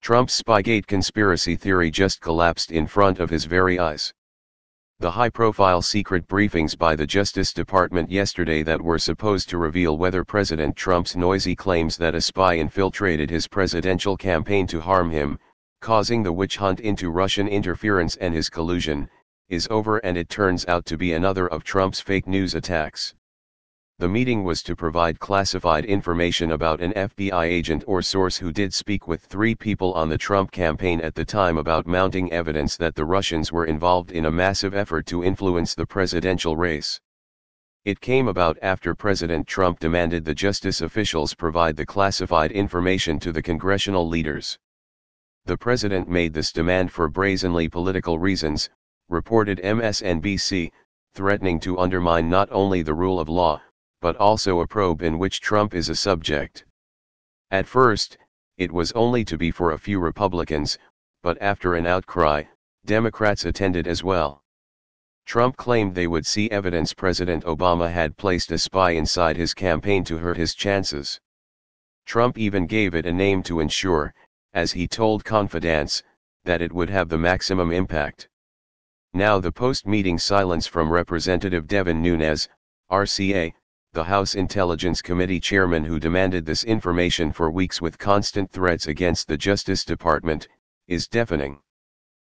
Trump's spygate conspiracy theory just collapsed in front of his very eyes. The high-profile secret briefings by the Justice Department yesterday that were supposed to reveal whether President Trump's noisy claims that a spy infiltrated his presidential campaign to harm him, causing the witch hunt into Russian interference and his collusion, is over, and it turns out to be another of Trump's fake news attacks. The meeting was to provide classified information about an FBI agent or source who did speak with 3 people on the Trump campaign at the time about mounting evidence that the Russians were involved in a massive effort to influence the presidential race. It came about after President Trump demanded the justice officials provide the classified information to the congressional leaders. The president made this demand for brazenly political reasons, reported MSNBC, threatening to undermine not only the rule of law, but also a probe in which Trump is a subject. At first, it was only to be for a few Republicans, but after an outcry, Democrats attended as well. Trump claimed they would see evidence President Obama had placed a spy inside his campaign to hurt his chances. Trump even gave it a name to ensure, as he told confidants, that it would have the maximum impact. Now the post-meeting silence from Representative Devin Nunes, RCA, the House Intelligence Committee chairman who demanded this information for weeks with constant threats against the Justice Department, is deafening.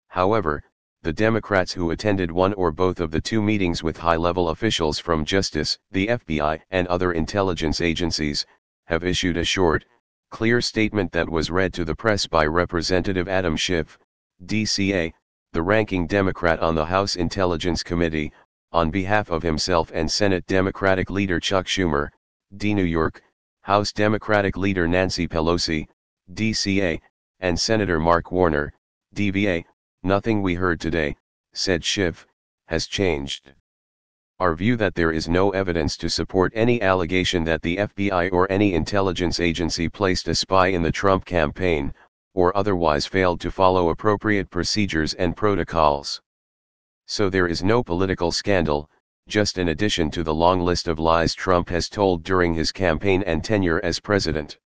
However, the Democrats who attended one or both of the 2 meetings with high-level officials from Justice, the FBI, and other intelligence agencies, have issued a short, clear statement that was read to the press by Representative Adam Schiff, DCA, the ranking Democrat on the House Intelligence Committee, on behalf of himself and Senate Democratic leader Chuck Schumer, D. New York, House Democratic leader Nancy Pelosi, DCA, and Senator Mark Warner, DVA. Nothing we heard today, said Schiff, has changed our view that there is no evidence to support any allegation that the FBI or any intelligence agency placed a spy in the Trump campaign, or otherwise failed to follow appropriate procedures and protocols. So there is no political scandal, just an addition to the long list of lies Trump has told during his campaign and tenure as president.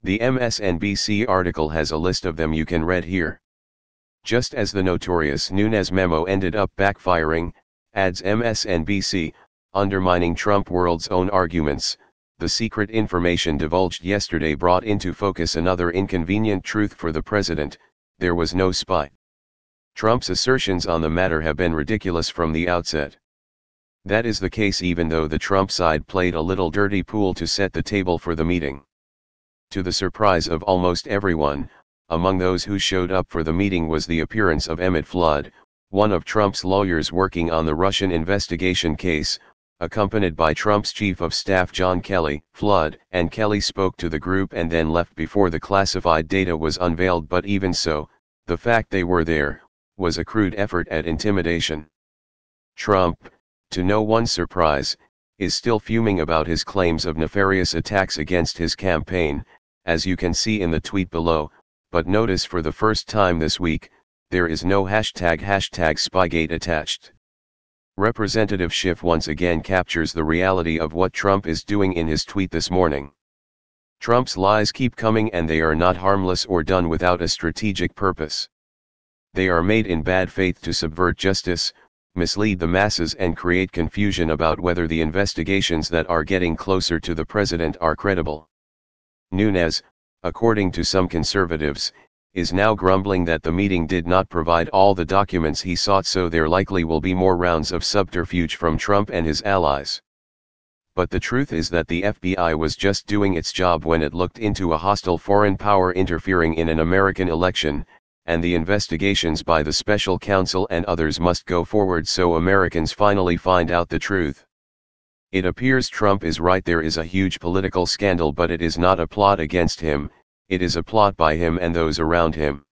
The MSNBC article has a list of them you can read here. Just as the notorious Nunes memo ended up backfiring, adds MSNBC, undermining Trump world's own arguments, the secret information divulged yesterday brought into focus another inconvenient truth for the president: there was no spy. Trump's assertions on the matter have been ridiculous from the outset. That is the case even though the Trump side played a little dirty pool to set the table for the meeting. To the surprise of almost everyone, among those who showed up for the meeting was the appearance of Emmett Flood, one of Trump's lawyers working on the Russian investigation case, accompanied by Trump's chief of staff John Kelly. Flood and Kelly spoke to the group and then left before the classified data was unveiled, but even so, the fact they were there was a crude effort at intimidation. Trump, to no one's surprise, is still fuming about his claims of nefarious attacks against his campaign, as you can see in the tweet below, but notice for the first time this week, there is no hashtag Spygate attached. Representative Schiff once again captures the reality of what Trump is doing in his tweet this morning. Trump's lies keep coming and they are not harmless or done without a strategic purpose. They are made in bad faith to subvert justice, mislead the masses and create confusion about whether the investigations that are getting closer to the president are credible. Nunes, according to some conservatives, is now grumbling that the meeting did not provide all the documents he sought, so there likely will be more rounds of subterfuge from Trump and his allies. But the truth is that the FBI was just doing its job when it looked into a hostile foreign power interfering in an American election, and the investigations by the special counsel and others must go forward so Americans finally find out the truth. It appears Trump is right, there is a huge political scandal, but it is not a plot against him, it is a plot by him and those around him.